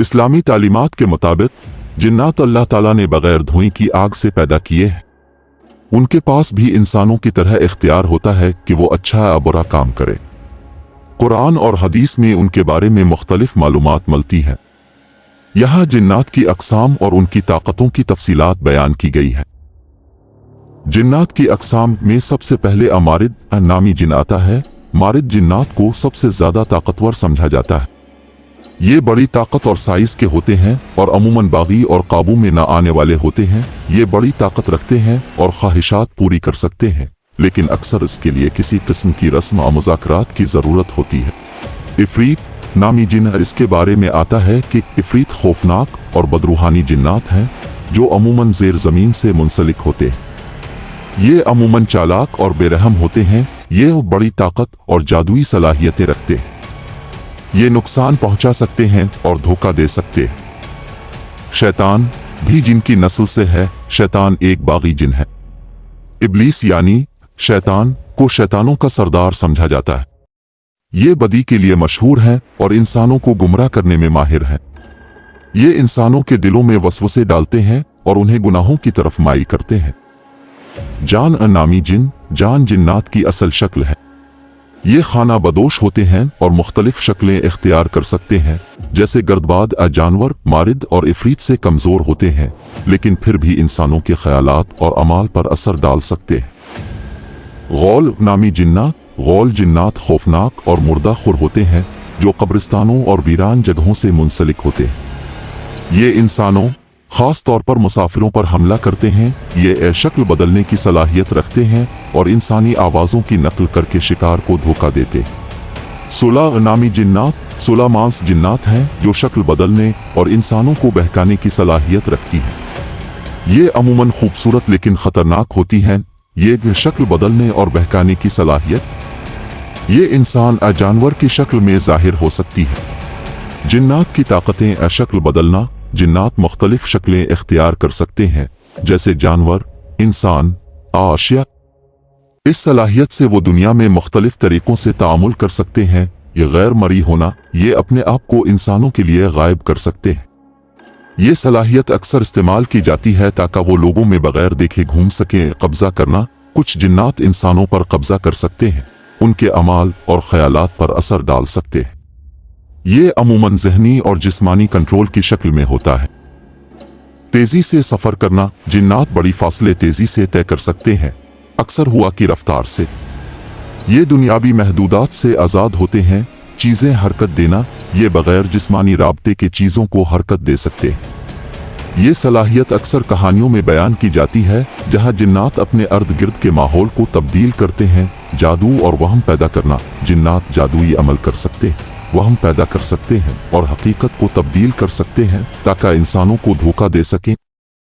इस्लामी तालीमात के मुताबिक जिन्नात अल्लाह ताला ने बगैर धुएं की आग से पैदा किए हैं। उनके पास भी इंसानों की तरह इख्तियार होता है कि वो अच्छा या बुरा काम करे। कुरान और हदीस में उनके बारे में मुख्तलिफ मालूमात मिलती है। यहाँ जिन्नात की अक़साम और उनकी ताकतों की तफसीलात बयान की गई है। जिन्नात की अक़साम में सबसे पहले अमारिद नामी जिन आता है। मारिद जिन्नात को सबसे ज़्यादा ताकतवर समझा जाता है। ये बड़ी ताकत और साइज के होते हैं और अमूमन बागी और काबू में न आने वाले होते हैं। ये बड़ी ताकत रखते हैं और ख्वाहिशात पूरी कर सकते हैं, लेकिन अक्सर इसके लिए किसी किस्म की रस्म और मुज़ाकरात की ज़रूरत होती है। इफ़रीत नामी जिन इसके बारे में आता है कि इफ़रीत खौफनाक और बदरूहानी जिन्नात हैं जो अमूमन ज़ेर ज़मीन से मुंसलिक होते हैं। ये अमूमन चालाक और बेरहम होते हैं। ये बड़ी ताकत और जादुई सलाहियतें रखते हैं। ये नुकसान पहुंचा सकते हैं और धोखा दे सकते हैं। शैतान भी जिनकी नस्ल से है। शैतान एक बागी जिन है। इब्लीस यानी शैतान को शैतानों का सरदार समझा जाता है। ये बदी के लिए मशहूर हैं और इंसानों को गुमराह करने में माहिर हैं। ये इंसानों के दिलों में वसवसे डालते हैं और उन्हें गुनाहों की तरफ माइल करते हैं। जान नामी जिन जान जिन्नात की असल शक्ल है। ये खाना बदोश होते हैं और मुख्तलिफ शक्लें इख्तियार कर सकते हैं, जैसे गर्दबाद जानवर मारिद और इफ़रीत से कमज़ोर होते हैं, लेकिन फिर भी इंसानों के ख्यालात और अमाल पर असर डाल सकते हैं। गौल नामी गौल जिन्नात खौफनाक और मुर्दाखुर होते हैं जो कब्रिस्तानों और वीरान जगहों से मुंसलिक होते हैं। ये इंसानों ख़ास तौर पर मुसाफिरों पर हमला करते हैं। ये शक्ल बदलने की सलाहियत रखते हैं और इंसानी आवाज़ों की नकल करके शिकार को धोखा देते। सुला नामी जिन्नात सुला मांस जिन्नात हैं जो शक्ल बदलने और इंसानों को बहकाने की सलाहियत रखती हैं। ये अमूमन खूबसूरत लेकिन ख़तरनाक होती हैं। ये शक्ल बदलने और बहकाने की सलाहियत ये इंसान जानवर की शक्ल में ज़ाहिर हो सकती है। जिन्नात की ताकतें शक्ल बदलना जिन्नात मुख्तलिफ शक्लें इख्तियार कर सकते हैं, जैसे जानवर, इंसान, आशिया। इस सलाहियत से वो दुनिया में मुख्तलिफ तरीकों से तामुल कर सकते हैं। ये गैर मरी होना ये अपने आप को इंसानों के लिए गायब कर सकते हैं। ये सलाहियत अक्सर इस्तेमाल की जाती है ताकि वो लोगों में बगैर देखे घूम सकें। कब्जा करना कुछ जिन्नात इंसानों पर कब्जा कर सकते हैं, उनके अमाल और ख्यालात पर असर डाल सकते हैं। ये अमूमन ज़हनी और जिस्मानी कंट्रोल की शक्ल में होता है। तेजी से सफ़र करना जिन्नात बड़ी फासले तेजी से तय कर सकते हैं, अक्सर हवा की रफ्तार से। ये दुनियावी महदूदात से आज़ाद होते हैं। चीज़ें हरकत देना ये बग़ैर जिस्मानी राब्ते के चीज़ों को हरकत दे सकते हैं। ये सलाहियत अक्सर कहानियों में बयान की जाती है जहाँ जिन्नात अपने अर्द गिर्द के माहौल को तब्दील करते हैं। जादू और वहम पैदा करना जिन्नात जादुई अमल कर सकते हैं, वहम पैदा कर सकते हैं और हकीकत को तब्दील कर सकते हैं ताकि इंसानों को धोखा दे सकें।